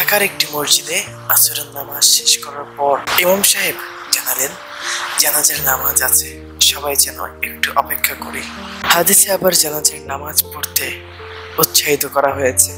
ঢাকার একটি মসজিদে আসরের নামাজ শেষ করার পর ইমাম সাহেব জানালেন, জানাজার নামাজ আছে, সবাই যেন একটু অপেক্ষা করি। হাদিসে আবার জানাজার নামাজ পড়তে উৎসাহিত করা হয়েছে।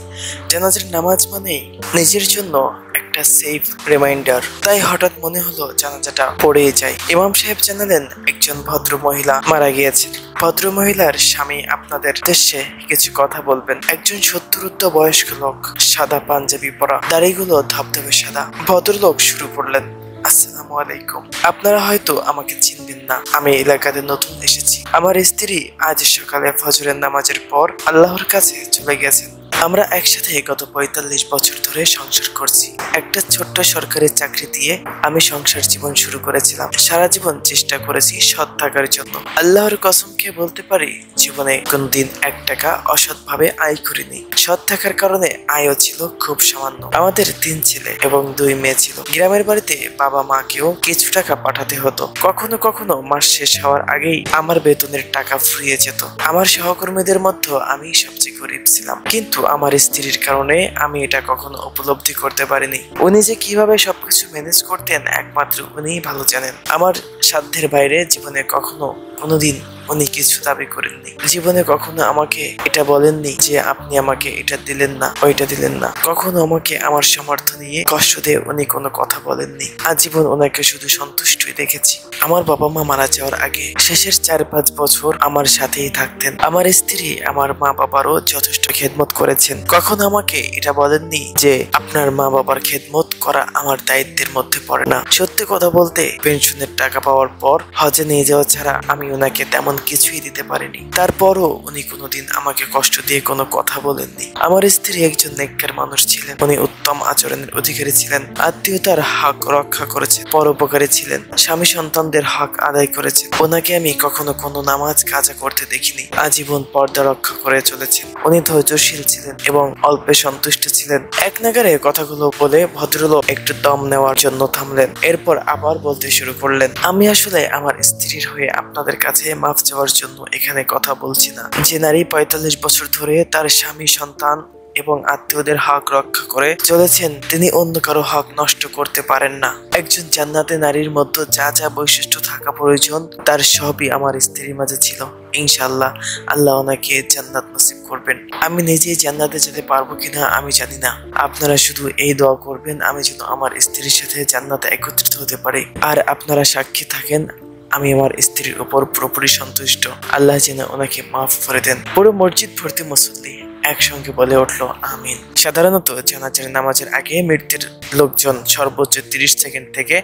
জানাজার নামাজ মানেই নিজের জন্য একটা সেফ রিমাইন্ডার। তাই হঠাৎ মনে হলো জানাজাটা পড়েই যায়। ইমাম সাহেব জানালেন, একজন ভদ্র মহিলা মারা গিয়েছেন। ভদ্র মহিলার স্বামী আপনাদের উদ্দেশ্যে কিছু কথা বলবেন। একজন 70 বয়স্ক লোক, সাদা পাঞ্জাবি পরা, দাড়িগুলো ধবধবে সাদা। ভদ্রলোক শুরু করলেন, আসসালামু আলাইকুম। আপনারা হয়তো আমাকে চিনবেন না, আমি এলাকাতে নতুন এসেছি। আমার স্ত্রী আজ সকালে ফজরের নামাজের পর আল্লাহর কাছে চলে গেছেন। আমরা একসাথে গত 45 বছর ধরে সংসার করছি। একটা ছোট্ট সরকারি চাকরি দিয়ে আমি সংসার জীবন শুরু করেছিলাম। সারা জীবন চেষ্টা করেছি সৎ থাকার জন্য। আল্লাহর কসমকে বলতে পারি, জীবনে কোনদিন 1 টাকা অসৎ ভাবে আয় করিনি। সৎ থাকার কারণে আয়ও ছিল খুব সামান্য। আমাদের 3 ছেলে এবং 2 মেয়ে ছিল। গ্রামের বাড়িতে বাবা মাকেও কিছু টাকা পাঠাতে হতো। কখনো কখনো মাস শেষ হওয়ার আগেই আমার বেতনের টাকা ফুরিয়ে যেত। আমার সহকর্মীদের মধ্যে আমি সবচেয়ে গরিব ছিলাম, কিন্তু আমার স্ত্রীর কারণে আমি এটা কখনো উপলব্ধি করতে পারিনি। উনি যে কিভাবে সবকিছু ম্যানেজ করতেন একমাত্র উনিই ভালো জানেন। আমার সাধ্যের বাইরে জীবনে কখনো কোনোদিন উনি কিছু দাবি করেননি। জীবনে কখনো আমাকে এটা বলেননি যে আপনি আমাকে এটা দিলেন না, ওইটা দিলেন না। কখনো আমাকে আমার সামর্থ্য নিয়ে কষ্ট দিয়ে উনি কোনো কথা বলেননি। আজীবন ওনাকে শুধু সন্তুষ্টই দেখেছি। আমার বাবা মা মারা যাওয়ার আগে শেষের 4-5 বছর আমার সাথেই থাকতেন। আমার স্ত্রী আমার মা বাবারও যথেষ্ট খেদমত করেছেন। কখনো আমাকে এটা বলেননি যে আপনার মা বাবার খেদমত করা আমার দায়িত্বের মধ্যে পড়ে না। সত্যি কথা বলতে, পেনশনের টাকা পাওয়ার পর হজে নিয়ে যাওয়া ছাড়া আমি ওনাকে তেমন কিছুই দিতে পারিনি। তারপরও উনি কোনোদিন আমাকে কষ্ট দিয়ে কোনো কথা বলেননি। আমার স্ত্রী একজন নেককার মানুষ ছিলেন। উনি উত্তম আচরণের অধিকারী ছিলেন, আত্মীয়তার হক রক্ষা করেছেন, পরোপকারী ছিলেন, স্বামী সন্তানদের হক আদায় করেছেন। ওনাকে আমি কখনো কোনো নামাজ কাজা করতে দেখিনি। আজীবন পর্দা রক্ষা করে চলেছেন। উনি ধৈর্যশীল ছিলেন এবং অল্পে সন্তুষ্ট ছিলেন। এক নাগারে কথাগুলো বলে ভদ্রলোক একটু দম নেওয়ার জন্য থামলেন। এরপর আবার বলতে শুরু করলেন, আমি আসলে আমার স্ত্রীর হয়ে আপনাদের কাছে মাফ চাওয়ার জন্য এখানে কথা বলছি না। যে নারী 45 বছর ধরে তার স্বামী, সন্তান এবং আত্মীয়দের হক রক্ষা করে চলেছেন, তিনি অন্য কারো হক নষ্ট করতে পারেন না। একজন জান্নাতে নারীর মধ্যে যা যা বৈশিষ্ট্য থাকা প্রয়োজন তার সবই আমার স্ত্রীর মাঝে ছিল। ইনশাআল্লাহ আল্লাহ ওনাকে জান্নাত নসিব করবেন। আমি নিজেই জান্নাতে যেতে পারবো কিনা আমি জানি না। আপনারা শুধু এই দোয়া করবেন আমি যেন আমার স্ত্রীর সাথে জান্নাতে একত্রিত হতে পারি। আর আপনারা সাক্ষী থাকেন আমি আমার স্ত্রীর উপর পুরোপুরি সন্তুষ্ট। আল্লাহ যেন ওনাকে মাফ করে দেন। পুরো মসজিদ ভর্তি মুসল্লি একসঙ্গে বলে উঠলো আমিন। সাধারণত জানাজার নামাজের আগে মৃতের লোকজন সর্বোচ্চ 30 সেকেন্ড থেকে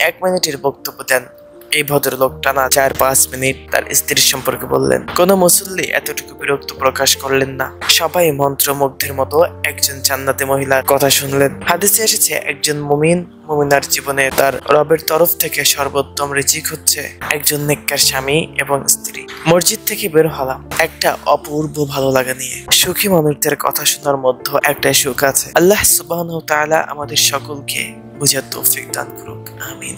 1 মিনিটের বক্তব্য দেন। এই ভদ্রলোক টানা 4-5 মিনিট তার স্ত্রীর সম্পর্কে বললেন। কোন মুসল্লি এতটুকু বিরক্ত প্রকাশ করলেন না। সবাই মন্ত্রমুগ্ধের মতো একজন জান্নাতি মহিলার কথা শুনলেন। হাদিসে এসেছে, একজন মুমিনার জীবনে তার রবের তরফ থেকে সর্বোত্তম রিজিক হচ্ছে একজন নেককার স্বামী এবং স্ত্রী। মসজিদ থেকে বের হলাম একটা অপূর্ব ভালো লাগা নিয়ে। সুখী মানুষদের কথা শোনার মধ্যে একটা সুখ আছে। আল্লাহ সুবহানাহু ওয়া তাআলা আমাদের সকলকে বুঝার তৌফিক দান করুক, আমিন।